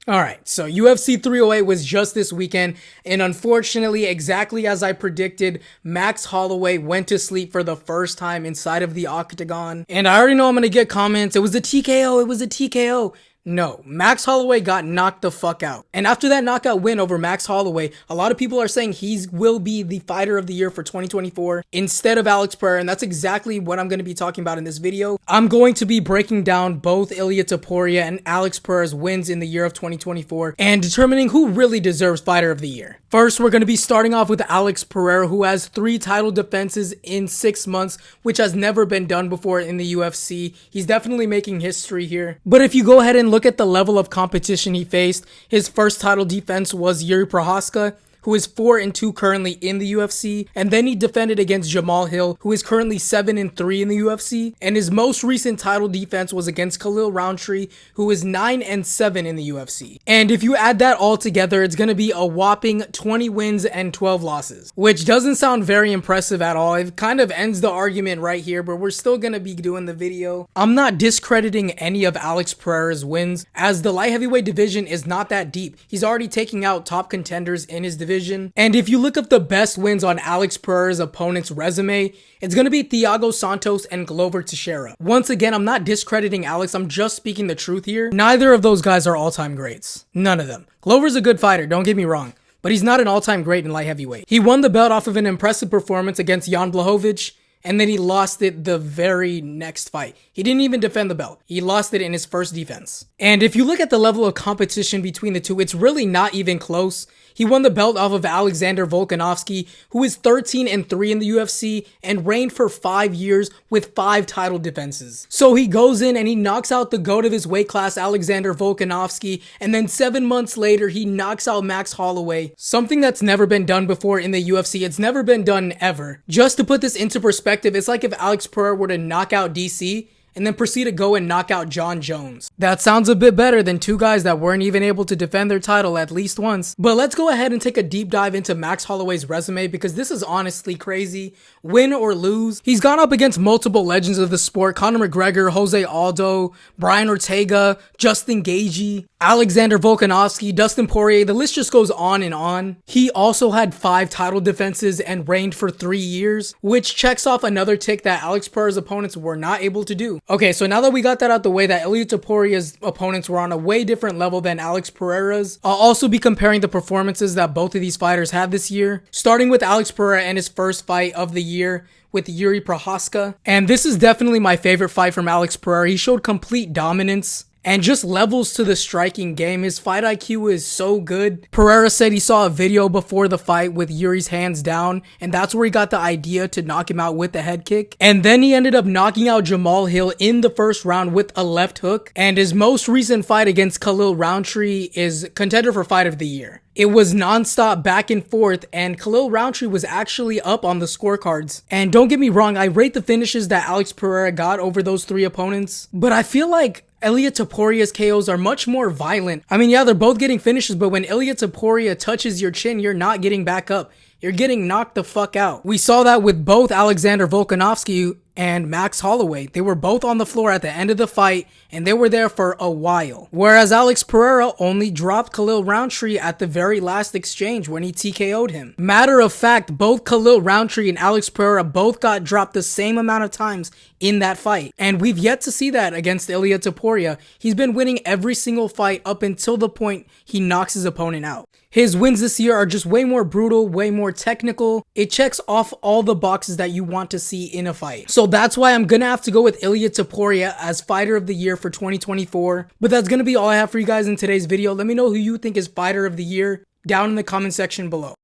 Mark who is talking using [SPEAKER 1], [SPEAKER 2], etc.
[SPEAKER 1] Alright, so UFC 308 was just this weekend, and unfortunately, exactly as I predicted, Max Holloway went to sleep for the first time inside of the octagon. And I already know I'm gonna get comments, it was a TKO, it was a TKO. No, Max Holloway got knocked the fuck out. And after that knockout win over Max Holloway, a lot of people are saying he will be the fighter of the year for 2024 instead of Alex Pereira, and that's exactly what I'm going to be talking about in this video. I'm going to be breaking down both Ilia Topuria and Alex Pereira's wins in the year of 2024 and determining who really deserves fighter of the year. First, we're going to be starting off with Alex Pereira, who has 3 title defenses in 6 months, which has never been done before in the UFC. He's definitely making history here. But if you go ahead and look at the level of competition he faced, his first title defense was Ilia Prochazka, who is 4-2 currently in the UFC, and then he defended against Jamal Hill, who is currently 7-3 in the UFC, and his most recent title defense was against Khalil Rountree, who is 9-7 in the UFC. And if you add that all together, it's going to be a whopping 20 wins and 12 losses, which doesn't sound very impressive at all. It kind of ends the argument right here, but we're still going to be doing the video. I'm not discrediting any of Alex Pereira's wins, as the light heavyweight division is not that deep. He's already taking out top contenders in his division. And if you look up the best wins on Alex Pereira's opponent's resume, it's going to be Thiago Santos and Glover Teixeira. Once again, I'm not discrediting Alex, I'm just speaking the truth here. Neither of those guys are all-time greats. None of them. Glover's a good fighter, don't get me wrong, but he's not an all-time great in light heavyweight. He won the belt off of an impressive performance against Jan Blachowicz, and then he lost it the very next fight. He didn't even defend the belt. He lost it in his first defense. And if you look at the level of competition between the two, it's really not even close. He won the belt off of Alexander Volkanovski, who is 13-3 in the UFC and reigned for 5 years with 5 title defenses. So he goes in and he knocks out the GOAT of his weight class, Alexander Volkanovski, and then 7 months later, he knocks out Max Holloway. Something that's never been done before in the UFC. It's never been done ever. Just to put this into perspective, it's like if Alex Pereira were to knock out DC and then proceed to go and knock out John Jones. That sounds a bit better than 2 guys that weren't even able to defend their title at least once. But let's go ahead and take a deep dive into Max Holloway's resume, because this is honestly crazy. Win or lose, he's gone up against multiple legends of the sport: Conor McGregor, Jose Aldo, Brian Ortega, Justin Gaethje, Alexander Volkanovski, Dustin Poirier, the list just goes on and on. He also had 5 title defenses and reigned for 3 years, which checks off another tick that Alex Pereira's opponents were not able to do. Okay, so now that we got that out the way, that Ilia Topuria's opponents were on a way different level than Alex Pereira's, I'll also be comparing the performances that both of these fighters had this year, starting with Alex Pereira and his first fight of the year with Ilia Prochazka. And this is definitely my favorite fight from Alex Pereira. He showed complete dominance and just levels to the striking game. His fight IQ is so good. Pereira said he saw a video before the fight with Yuri's hands down, and that's where he got the idea to knock him out with the head kick. And then he ended up knocking out Jamal Hill in the first round with a left hook. And his most recent fight against Khalil Rountree is contender for fight of the year. It was non-stop back and forth, and Khalil Rountree was actually up on the scorecards. And don't get me wrong, I rate the finishes that Alex Pereira got over those 3 opponents, but I feel like Ilia Topuria's KOs are much more violent. I mean, yeah, they're both getting finishes, but when Ilia Topuria touches your chin, you're not getting back up. You're getting knocked the fuck out. We saw that with both Alexander Volkanovski and Max Holloway. They were both on the floor at the end of the fight, and they were there for a while. Whereas Alex Pereira only dropped Khalil Rountree at the very last exchange when he TKO'd him. Matter of fact, both Khalil Rountree and Alex Pereira both got dropped the same amount of times in that fight. And we've yet to see that against Ilia Topuria. He's been winning every single fight up until the point he knocks his opponent out. His wins this year are just way more brutal, way more technical. It checks off all the boxes that you want to see in a fight. So that's why I'm gonna have to go with Ilia Topuria as fighter of the year for 2024. But that's gonna be all I have for you guys in today's video. Let me know who you think is fighter of the year down in the comment section below.